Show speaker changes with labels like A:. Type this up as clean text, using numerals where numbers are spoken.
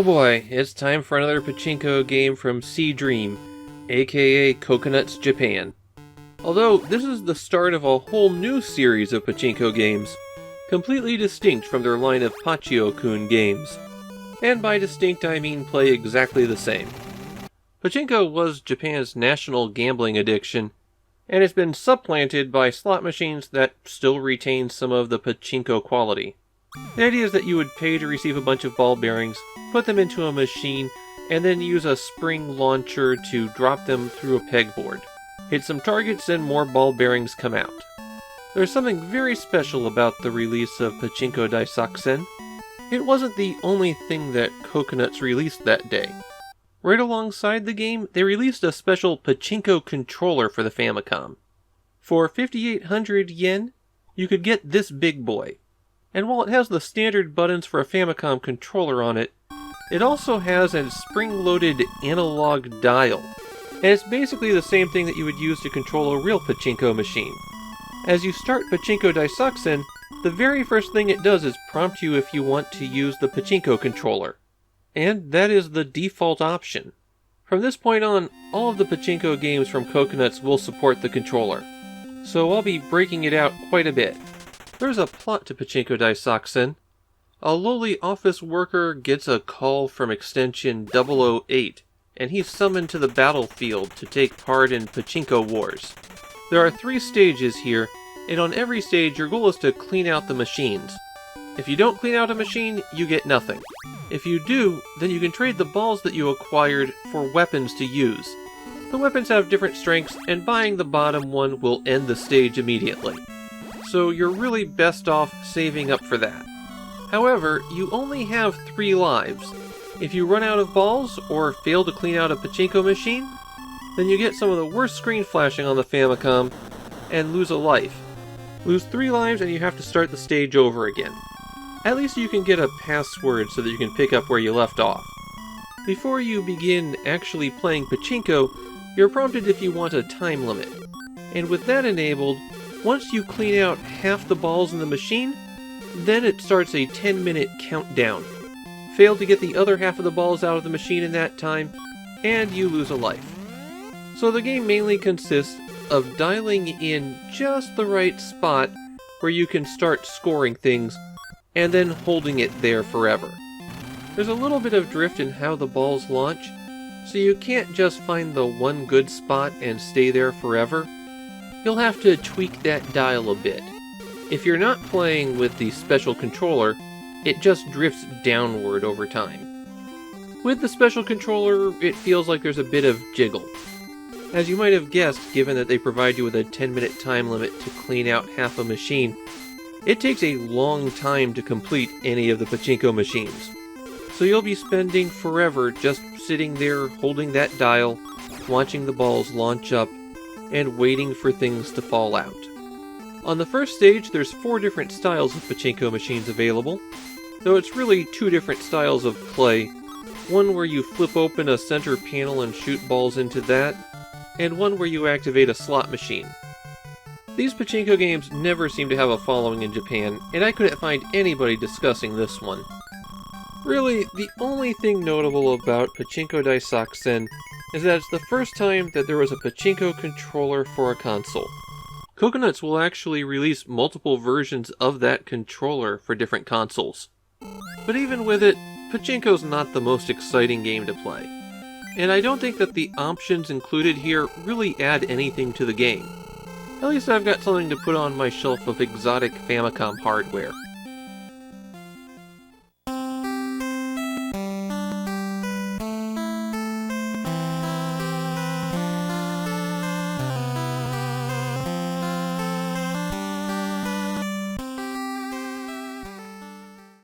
A: Oh boy, it's time for another Pachinko game from Sea Dream, aka Coconuts Japan. Although this is the start of a whole new series of Pachinko games, completely distinct from their line of Pachinko games. And by distinct I mean play exactly the same. Pachinko was Japan's national gambling addiction, and it's been supplanted by slot machines that still retain some of the Pachinko quality. The idea is that you would pay to receive a bunch of ball bearings, put them into a machine, and then use a spring launcher to drop them through a pegboard. Hit some targets and more ball bearings come out. There's something very special about the release of Pachinko Daisakusen. It wasn't the only thing that Coconuts released that day. Right alongside the game, they released a special Pachinko controller for the Famicom. For 5,800 yen, you could get this big boy. And while it has the standard buttons for a Famicom controller on it, it also has a spring-loaded analog dial. And it's basically the same thing that you would use to control a real Pachinko machine. As you start Pachinko Daisakusen, the very first thing it does is prompt you if you want to use the Pachinko controller. And that is the default option. From this point on, all of the Pachinko games from Coconuts will support the controller. So I'll be breaking it out quite a bit. There's a plot to Pachinko Daisakusen. A lowly office worker gets a call from extension 008, and he's summoned to the battlefield to take part in Pachinko Wars. There are 3 stages here, and on every stage your goal is to clean out the machines. If you don't clean out a machine, you get nothing. If you do, then you can trade the balls that you acquired for weapons to use. The weapons have different strengths, and buying the bottom one will end the stage immediately. So you're really best off saving up for that. However, you only have 3 lives. If you run out of balls, or fail to clean out a Pachinko machine, then you get some of the worst screen flashing on the Famicom, and lose a life. Lose 3 lives and you have to start the stage over again. At least you can get a password so that you can pick up where you left off. Before you begin actually playing Pachinko, you're prompted if you want a time limit. And with that enabled, once you clean out half the balls in the machine, then it starts a 10-minute countdown. Fail to get the other half of the balls out of the machine in that time, and you lose a life. So the game mainly consists of dialing in just the right spot where you can start scoring things, and then holding it there forever. There's a little bit of drift in how the balls launch, so you can't just find the one good spot and stay there forever. You'll have to tweak that dial a bit. If you're not playing with the special controller, it just drifts downward over time. With the special controller, it feels like there's a bit of jiggle. As you might have guessed, given that they provide you with a 10-minute time limit to clean out half a machine, it takes a long time to complete any of the Pachinko machines. So you'll be spending forever just sitting there holding that dial, watching the balls launch up, and waiting for things to fall out. On the first stage, there's 4 different styles of Pachinko machines available, though it's really 2 different styles of play, one where you flip open a center panel and shoot balls into that, and one where you activate a slot machine. These Pachinko games never seem to have a following in Japan, and I couldn't find anybody discussing this one. Really, the only thing notable about Pachinko Daisakusen is that it's the first time that there was a Pachinko controller for a console. Coconuts will actually release multiple versions of that controller for different consoles. But even with it, Pachinko's not the most exciting game to play. And I don't think that the options included here really add anything to the game. At least I've got something to put on my shelf of exotic Famicom hardware.